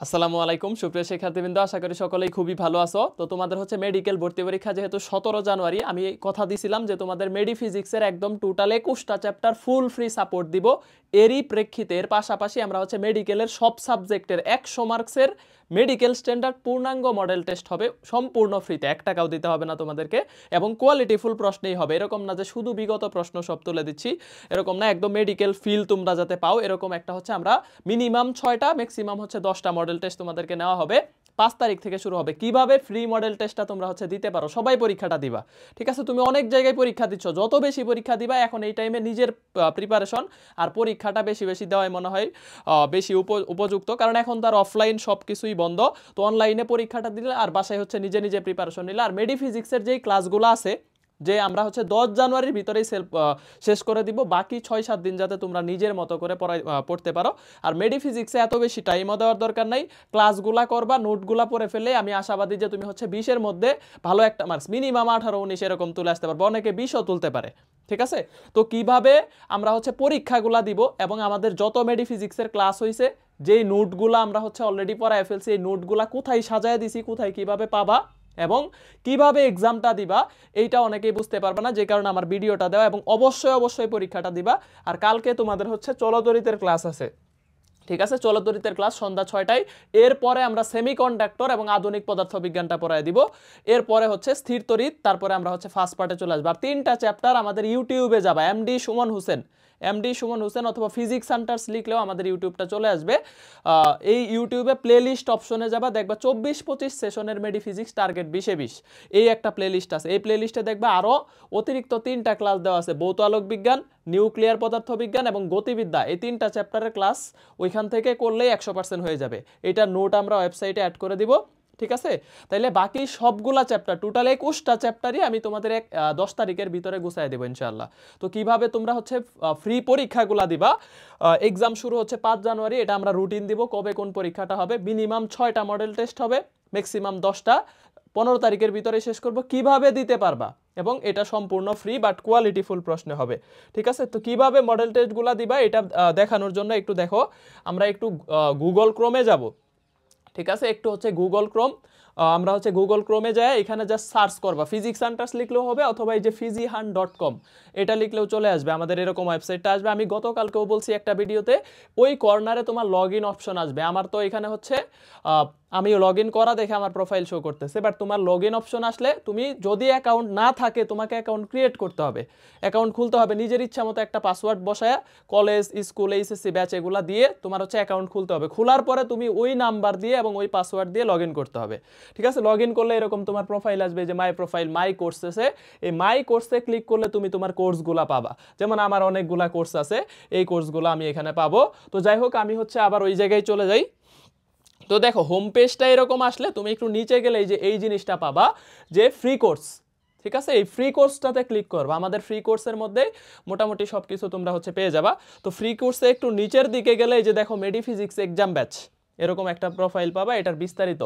আসসালামু আলাইকুম সুপ্রিয় শিক্ষার্থীবৃন্দ, আশা করি সকলেই খুবই ভালো আছো। তো তোমাদের হচ্ছে মেডিকেল ভর্তি পরীক্ষা যেহেতু 17 জানুয়ারি, আমি কথা দিছিলাম যে তোমাদের মেডি ফিজিক্সের একদম টোটাল 21টা চ্যাপ্টার ফুল ফ্রি সাপোর্ট দিব। এরই প্রেক্ষিতে এর পাশাপাশি আমরা হচ্ছে মেডিকেলের সব সাবজেক্টের 100 মার্কসের মেডিকেল স্ট্যান্ডার্ড পূর্ণাঙ্গ মডেল টেস্ট হবে সম্পূর্ণ ফ্রিতে, 1 টাকাও দিতে হবে না তোমাদেরকে, এবং কোয়ালিটিফুল প্রশ্নই হবে। এরকম না যে শুধু বিগত প্রশ্ন সব তুলে দিচ্ছি, এরকম না, একদম মেডিকেল ফিল তোমরা যাতে পাও এরকম একটা হচ্ছে আমরা মিনিমাম 6টা ম্যাক্সিমাম হচ্ছে 10টা মডেল টেস্ট তোমাদেরকে নেওয়া হবে। 5 তারিখ থেকে শুরু হবে। কিভাবে ফ্রি মডেল টেস্টটা তোমরা হচ্ছে দিতে পারো, সবাই পরীক্ষাটা দিবা, ঠিক আছে? তুমি অনেক জায়গায় পরীক্ষা দিচ্ছ, যত বেশি পরীক্ষা দিবা এখন এই টাইমে নিজের প্রিপারেশন আর পরীক্ষাটা বেশি বেশি দেওয়াই মনে হয় বেশি উপযুক্ত, কারণ এখন তার অফলাইন সব কিছুই বন্ধ। তো অনলাইনে পরীক্ষাটা দিলে আর বাসায় হচ্ছে নিজে নিজে প্রিপারেশন নিলে, আর মেডি ফিজিক্সের যেই ক্লাসগুলো আছে যে আমরা হচ্ছে 10 জানুয়ারির ভিতরেই শেষ করে দিব, বাকি 6-7 দিন যাতে তোমরা নিজের মতো করে পড়তে পারো। আর মেডি ফিজিক্সে এত বেশি টাইমও দেওয়ার দরকার নাই, ক্লাসগুলা করবা, নোটগুলা পড়ে ফেলে আমি আশাবাদী যে তুমি হচ্ছে 20-এর মধ্যে ভালো একটা মার্কস মিনিমাম 18-19 এরকম তুলে আসতে পারবো, অনেকে 20ও তুলতে পারে, ঠিক আছে? তো কিভাবে আমরা হচ্ছে পরীক্ষাগুলা দিব এবং আমাদের যত মেডি ফিজিক্সের ক্লাস হয়েছে যেই নোটগুলা আমরা হচ্ছে অলরেডি পড়ায় ফেলছি, এই নোটগুলা কোথায় সাজায় দিছি, কোথায় কিভাবে পাবা এবং কিভাবে এক্সামটা দিবা এইটা অনেকেই বুঝতে পারবে না, যে কারণে আমার ভিডিওটা দেওয়া। এবং অবশ্যই অবশ্যই পরীক্ষাটা দিবা। আর কালকে তোমাদের হচ্ছে চলতরিতের ক্লাস আছে, ঠিক আছে? চলতরিতের ক্লাস সন্ধ্যা 6টায়। এরপরে আমরা সেমিকন্ডাক্টর এবং আধুনিক পদার্থবিজ্ঞানটা পড়ায় দিব। এরপরে হচ্ছে স্থির তড়িৎ, তারপরে আমরা হচ্ছে ফার্স্ট পার্টে চলে আসবো। আর 3টা চ্যাপ্টার আমাদের ইউটিউবে যাবা, এমডি সুমন হোসেন অথবা ফিজিক্স হান্টার্স লিখলেও আমাদের ইউটিউবটা চলে আসবে। এই ইউটিউবে প্লেলিস্ট অপশনে যাবা, দেখবা 24-25 সেশনের মেডি ফিজিক্স টার্গেট 20-20 এই একটা প্লেলিস্ট আছে। এই প্লেলিস্টে দেখবা আরও অতিরিক্ত 3টা ক্লাস দেওয়া আছে, ভৌত আলোক বিজ্ঞান, নিউক্লিয়ার পদার্থবিজ্ঞান এবং গতিবিদ্যা। এই 3টা চ্যাপ্টারের ক্লাস ওইখান থেকে করলেই 100% হয়ে যাবে। এটা নোট আমরা ওয়েবসাইটে অ্যাড করে দিব, ঠিক আছে? তাইলে বাকি সবগুলা চ্যাপ্টার টোটাল 21টা চ্যাপ্টারই আমি তোমাদের 10 তারিখের ভিতরে গুছাই দেবো ইনশাআল্লাহ। তো কিভাবে তোমরা হচ্ছে ফ্রি পরীক্ষাগুলা দিবা, এক্সাম শুরু হচ্ছে 5 জানুয়ারি, এটা আমরা রুটিন দিব কবে কোন পরীক্ষাটা হবে। মিনিমাম 6টা মডেল টেস্ট হবে, ম্যাক্সিমাম 10টা, 15 তারিখের ভিতরে শেষ করব। কিভাবে দিতে পারবা এবং এটা সম্পূর্ণ ফ্রি বাট কোয়ালিটিফুল প্রশ্ন হবে, ঠিক আছে? তো কিভাবে মডেল টেস্টগুলা দিবা এটা দেখানোর জন্য একটু দেখো, আমরা একটু গুগল ক্রোমে যাব, ঠিক আছে? একটু হচ্ছে গুগল ক্রোম, আমরা হচ্ছে গুগল ক্রোমে যাই, এখানে জাস্ট সার্চ করবা ফিজিক্স হান্টার্স লিখলেও হবে, অথবা এই যে fizihunt.com এটা লিখলেও চলে আসবে, আমাদের এরকম ওয়েবসাইটটা আসবে। আমি গতকালকেও বলছি একটা ভিডিওতে, ওই কর্নারে তোমার লগ ইন অপশন আসবে। আমার তো এখানে হচ্ছে আমি লগ ইন করা দেখে আমার প্রোফাইল শো করতেছে, বাট তোমার লগ ইন অপশন আসলে তুমি যদি অ্যাকাউন্ট না থাকে তোমাকে অ্যাকাউন্ট ক্রিয়েট করতে হবে, অ্যাকাউন্ট খুলতে হবে, নিজের ইচ্ছা মতো একটা পাসওয়ার্ড বসায় কলেজ, স্কুল, এইচএসসি ব্যাচ এগুলা দিয়ে তোমার হচ্ছে অ্যাকাউন্ট খুলতে হবে। খোলার পরে তুমি ওই নাম্বার দিয়ে এবং ওই পাসওয়ার্ড দিয়ে লগ ইন করতে হবে, ঠিক আছে? লগ ইন করলে এরকম তোমার প্রোফাইল আসবে, যে মাই প্রোফাইল, মাই কোর্সেসে, এই মাই কোর্সে ক্লিক করলে তুমি তোমার কোর্সগুলা পাবা। যেমন আমার অনেকগুলা কোর্স আছে, এই কোর্সগুলো আমি এখানে পাবো। তো যাই হোক, আমি হচ্ছে আবার ওই জায়গায় চলে যাই। তো দেখো হোম পেজটা এরকম আসলে তুমি একটু নিচে গেলে এই যে এই জিনিসটা পাবা, যে ফ্রি কোর্স, ঠিক আছে? এই ফ্রি কোর্সটাতে ক্লিক করবা। আমাদের ফ্রি কোর্সের মধ্যে মোটামুটি সব কিছু তোমরা হচ্ছে পেয়ে যাবা। তো ফ্রি কোর্সে একটু নিচের দিকে গেলে এই যে দেখো মেডি ফিজিক্স এক্সাম ব্যাচ, এরকম একটা প্রোফাইল পাবা, এটার বিস্তারিত,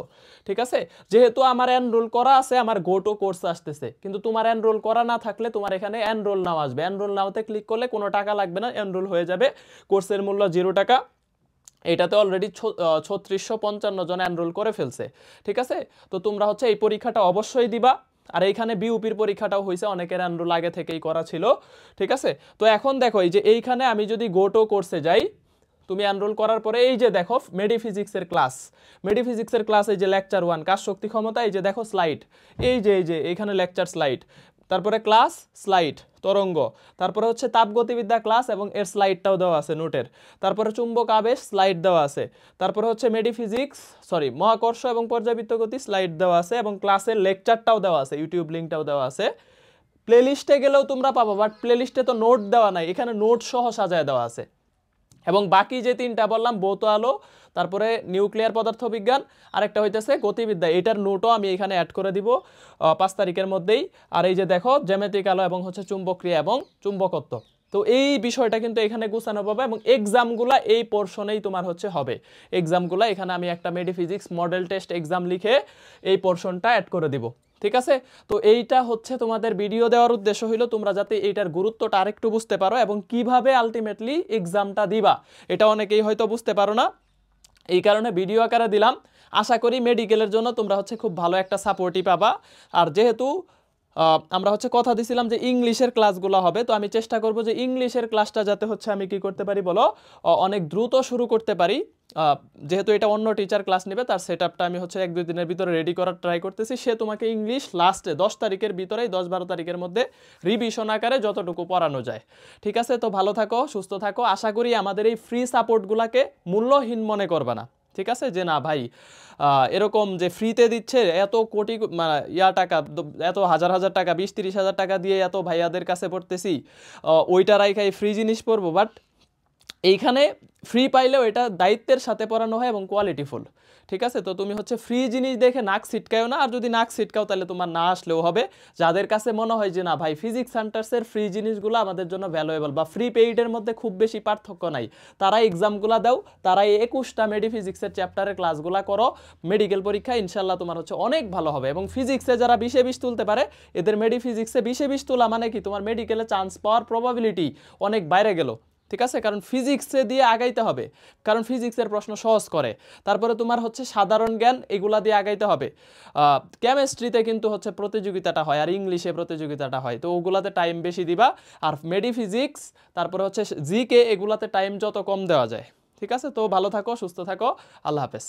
ঠিক আছে? যেহেতু আমার এনরোল করা আছে, আমার গো টু কোর্স আসতেছে, কিন্তু তোমার এনরোল করা না থাকলে তোমার এখানে এনরোল নাও আসবে। এনরোল নাওতে ক্লিক করলে কোনো টাকা লাগবে না, এনরোল হয়ে যাবে। কোর্সের মূল্য 0 টাকা। এটাতে অলরেডি 3655 জন এনরোল করে ফেলছে, ঠিক আছে? তো তোমরা হচ্ছে এই পরীক্ষাটা অবশ্যই দিবা। আর এইখানে বিউপির পরীক্ষাটাও হয়েছে, অনেকের এনরোল আগে থেকেই করা ছিল, ঠিক আছে? তো এখন দেখো এই যে এইখানে আমি যদি গো টু কোর্সে যাই, তুমি এনরোল করার পরে এই যে দেখো মেডি ফিজিক্সের ক্লাস, মেডি ফিজিক্সের ক্লাস, এই যে লেকচার 1 কাজ শক্তি ক্ষমতা, এই যে দেখো স্লাইড, এই যে এইখানে লেকচার স্লাইড, তারপরে ক্লাস স্লাইড তরঙ্গ, তারপরে হচ্ছে তাপগতিবিদ্যা ক্লাস এবং এর স্লাইডটাও দেওয়া আছে নোটের, তারপরে চুম্বক আবেশ স্লাইড দেওয়া আছে, তারপরে হচ্ছে মেডি ফিজিক্স মহাকর্ষ এবং পর্যাবৃত্ত গতি স্লাইড দেওয়া আছে, এবং ক্লাসের লেকচারটাও দেওয়া আছে, ইউটিউব লিঙ্কটাও দেওয়া আছে। প্লেলিস্টে গেলেও তোমরা পাবো, বাট প্লেলিস্টে তো নোট দেওয়া নাই, এখানে নোট সহ সাজায় দেওয়া আছে। এবং বাকি যে 3টা বললাম, ভৌত আলো, তারপরে নিউক্লিয়ার পদার্থবিজ্ঞান, আরেকটা হইতেছে গতিবিদ্যা, এটার নোটও আমি এখানে অ্যাড করে দিব 5 তারিখের মধ্যেই। আর এই যে দেখো জ্যামিতিক আলো এবং হচ্ছে চুম্বকক্রিয়া এবং চুম্বকত্ব, তো এই বিষয়টা কিন্তু এখানে গুছানো পাবে। এবং এক্সামগুলা এই পোর্শনেই তোমার হচ্ছে হবে, এক্সামগুলা এখানে আমি একটা মেডি ফিজিক্স মডেল টেস্ট এক্সাম লিখে এই পোর্শনটা অ্যাড করে দিব, ঠিক আছে? তো এইটা হচ্ছে তোমাদের ভিডিও দেওয়ার উদ্দেশ্য হইলো তোমরা যাতে এইটার গুরুত্বটা আরেকটু বুঝতে পারো এবং কিভাবে আলটিমেটলি এক্সামটা দিবা, এটা অনেকেই হয়তো বুঝতে পারো না। এই কারণে ভিডিও আকারে দিলাম। আশা করি মেডিকেলের জন্য তোমরা হচ্ছে খুব ভালো একটা সাপোর্টই পাবা। আর যেহেতু আমরা হচ্ছে কথা দিছিলাম যে ইংলিশের ক্লাসগুলো হবে, তো আমি চেষ্টা করব যে ইংলিশের ক্লাসটা যাতে হচ্ছে আমি কি করতে পারি বলো, অনেক দ্রুত শুরু করতে পারি। যেহেতু এটা অন্য টিচার ক্লাস নেবে, তার সেটআপটা আমি হচ্ছে 1-2 দিনের ভিতরে রেডি করার ট্রাই করতেছি। সে তোমাকে ইংলিশ লাস্টে 10 তারিখের ভিতরেই, 10-12 তারিখের মধ্যে রিভিশন আকারে যতটুকু পড়ানো যায়। ঠিক আছে, তো ভালো থাকো, সুস্থ থাকো। আশা করি আমাদের এই ফ্রি সাপোর্টগুলোকে মূল্যহীন মনে করবে না। ঠিক আছে, যে না ভাই এরকম যে ফ্রিতে দিচ্ছে এত কোটি টাকা, এত হাজার হাজার টাকা, 20-30 হাজার টাকা দিয়ে এত ভাইয়াদের কাছে পড়তেছি, ওইটা রাইখাই ফ্রি জিনিস পড়বো। বাট এইখানে ফ্রি পাইলেও এটা দায়িত্বের সাথে পড়ানো হয় এবং কোয়ালিটিফুল। ঠিক আছে, তো তুমি হচ্ছে ফ্রি জিনিস দেখে নাক ছিটকাও না। আর যদি নাক ছিটকাও তাহলে তোমার না আসলেও হবে। যাদের কাছে মনে হয় যে না ভাই ফিজিক্স সেন্টার্সের ফ্রি জিনিসগুলো আমাদের জন্য ভ্যালুয়েবল বা ফ্রি পেইডের মধ্যে খুব বেশি পার্থক্য নাই, তারা এক্সামগুলো দাও, তারা এই 21টা মেডিফিজিক্সের চ্যাপ্টারের ক্লাসগুলো করো। মেডিকেল পরীক্ষা ইনশাল্লাহ তোমার হচ্ছে অনেক ভালো হবে। এবং ফিজিক্সে যারা 20-20 তুলতে পারে, এদের মেডিফিজিক্সে 20-20 তোলা মানে কি তোমার মেডিকেলে চান্স পাওয়ার প্রবাবিলিটি অনেক বাইরে গেল। ঠিক আছে, কারণ ফিজিক্সে দিয়ে আগাইতে হবে, কারণ ফিজিক্সের প্রশ্ন সহজ করে। তারপরে তোমার হচ্ছে সাধারণ জ্ঞান, এগুলা দিয়ে আগাইতে হবে। কেমিস্ট্রিতে কিন্তু হচ্ছে প্রতিযোগিতাটা হয়, আর ইংলিশে প্রতিযোগিতাটা হয়, তো ওগুলাতে টাইম বেশি দিবা। আর মেডিফিজিক্স, তারপরে হচ্ছে জিকে, এগুলাতে টাইম যত কম দেওয়া যায়। ঠিক আছে, তো ভালো থাকো, সুস্থ থাকো, আল্লাহ হাফেজ।